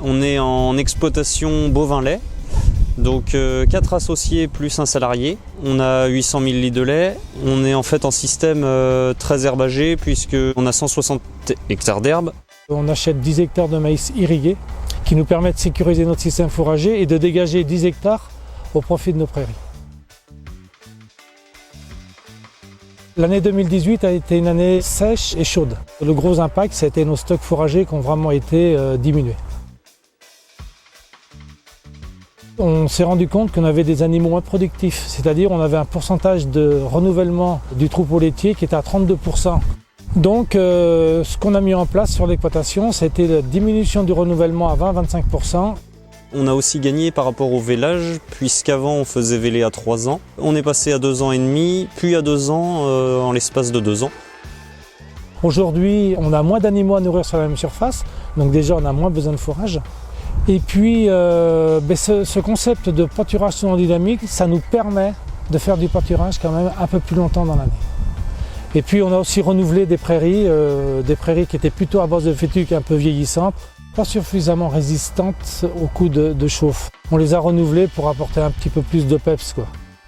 On est en exploitation bovin-lait, donc 4 associés plus un salarié. On a 800 000 litres de lait. On est en fait en système très herbagé puisqu'on a 160 hectares d'herbe. On achète 10 hectares de maïs irrigué qui nous permet de sécuriser notre système fourrager et de dégager 10 hectares au profit de nos prairies. L'année 2018 a été une année sèche et chaude. Le gros impact, ça a été nos stocks fourragers qui ont vraiment été diminués. On s'est rendu compte qu'on avait des animaux moins productifs, c'est-à-dire on avait un pourcentage de renouvellement du troupeau laitier qui était à 32%. Donc ce qu'on a mis en place sur l'exploitation, c'était la diminution du renouvellement à 20-25%. On a aussi gagné par rapport au vélage, puisqu'avant on faisait véler à 3 ans. On est passé à 2 ans et demi, puis à 2 ans en l'espace de 2 ans. Aujourd'hui, on a moins d'animaux à nourrir sur la même surface, donc déjà on a moins besoin de fourrage. Et puis ce concept de pâturage non dynamique, ça nous permet de faire du pâturage quand même un peu plus longtemps dans l'année. Et puis on a aussi renouvelé des prairies qui étaient plutôt à base de fétuque un peu vieillissantes, pas suffisamment résistantes aux coups de chauffe. On les a renouvelées pour apporter un petit peu plus de peps, quoi.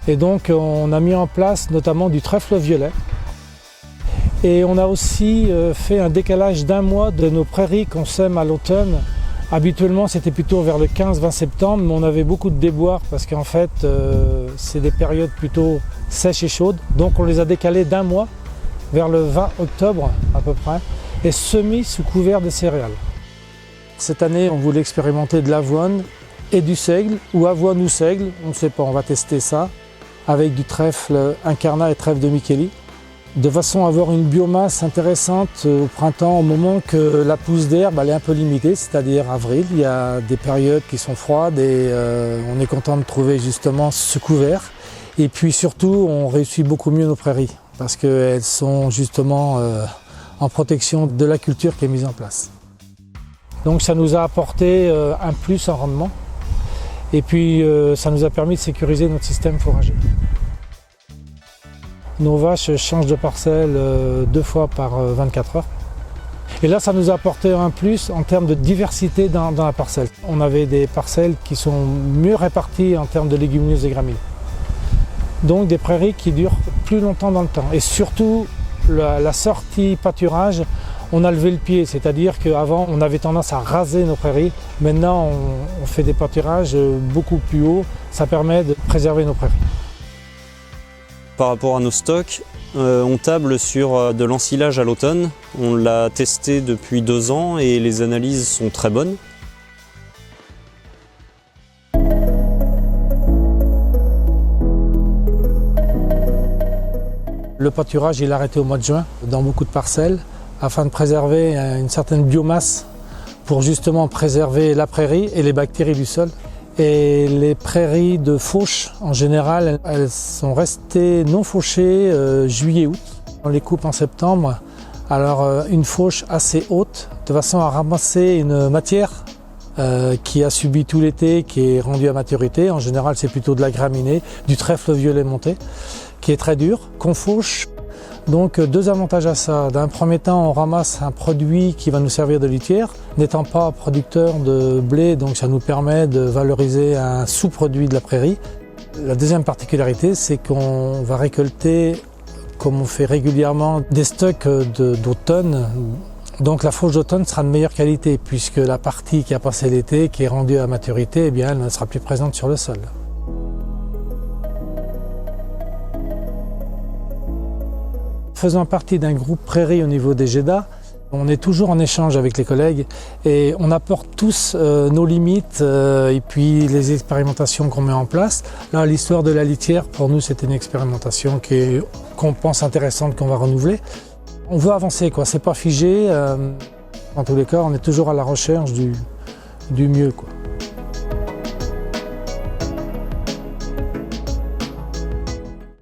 Et donc on a mis en place notamment du trèfle violet. Et on a aussi fait un décalage d'1 mois de nos prairies qu'on sème à l'automne. Habituellement, c'était plutôt vers le 15-20 septembre, mais on avait beaucoup de déboires parce qu'en fait, c'est des périodes plutôt sèches et chaudes. Donc on les a décalées d'1 mois, vers le 20 octobre à peu près, et semis sous couvert de céréales. Cette année, on voulait expérimenter de l'avoine et du seigle, ou avoine ou seigle, on ne sait pas, on va tester ça, avec du trèfle incarnat et trèfle de Micheli, de façon à avoir une biomasse intéressante au printemps, au moment que la pousse d'herbe elle est un peu limitée, c'est-à-dire avril. Il y a des périodes qui sont froides et on est content de trouver justement ce couvert. Et puis surtout, on réussit beaucoup mieux nos prairies parce qu'elles sont justement en protection de la culture qui est mise en place. Donc ça nous a apporté un plus en rendement et puis ça nous a permis de sécuriser notre système fourrager. Nos vaches changent de parcelle 2 fois par 24 heures. Et là, ça nous a apporté un plus en termes de diversité dans la parcelle. On avait des parcelles qui sont mieux réparties en termes de légumineuses et graminées. Donc des prairies qui durent plus longtemps dans le temps. Et surtout, la sortie pâturage, on a levé le pied. C'est-à-dire qu'avant, on avait tendance à raser nos prairies. Maintenant, on fait des pâturages beaucoup plus hauts. Ça permet de préserver nos prairies. Par rapport à nos stocks, on table sur de l'ensilage à l'automne. On l'a testé depuis 2 ans et les analyses sont très bonnes. Le pâturage il est arrêté au mois de juin dans beaucoup de parcelles afin de préserver une certaine biomasse pour justement préserver la prairie et les bactéries du sol. Et les prairies de fauche, en général, elles sont restées non fauchées juillet-août. On les coupe en septembre. Alors une fauche assez haute, de façon à ramasser une matière qui a subi tout l'été, qui est rendue à maturité. En général, c'est plutôt de la graminée, du trèfle violet monté, qui est très dur, qu'on fauche. Donc 2 avantages à ça. D'un premier temps, on ramasse un produit qui va nous servir de litière. N'étant pas producteur de blé, donc ça nous permet de valoriser un sous-produit de la prairie. La deuxième particularité, c'est qu'on va récolter, comme on fait régulièrement, des stocks d'automne. Donc la fauche d'automne sera de meilleure qualité, puisque la partie qui a passé l'été, qui est rendue à maturité, eh bien, elle ne sera plus présente sur le sol. Faisant partie d'un groupe prairie au niveau des GEDA, on est toujours en échange avec les collègues et on apporte tous nos limites et puis les expérimentations qu'on met en place. Là, l'histoire de la litière, pour nous, c'était une expérimentation qu'on pense intéressante, qu'on va renouveler. On veut avancer, quoi. C'est pas figé. En tous les cas, on est toujours à la recherche du mieux, quoi.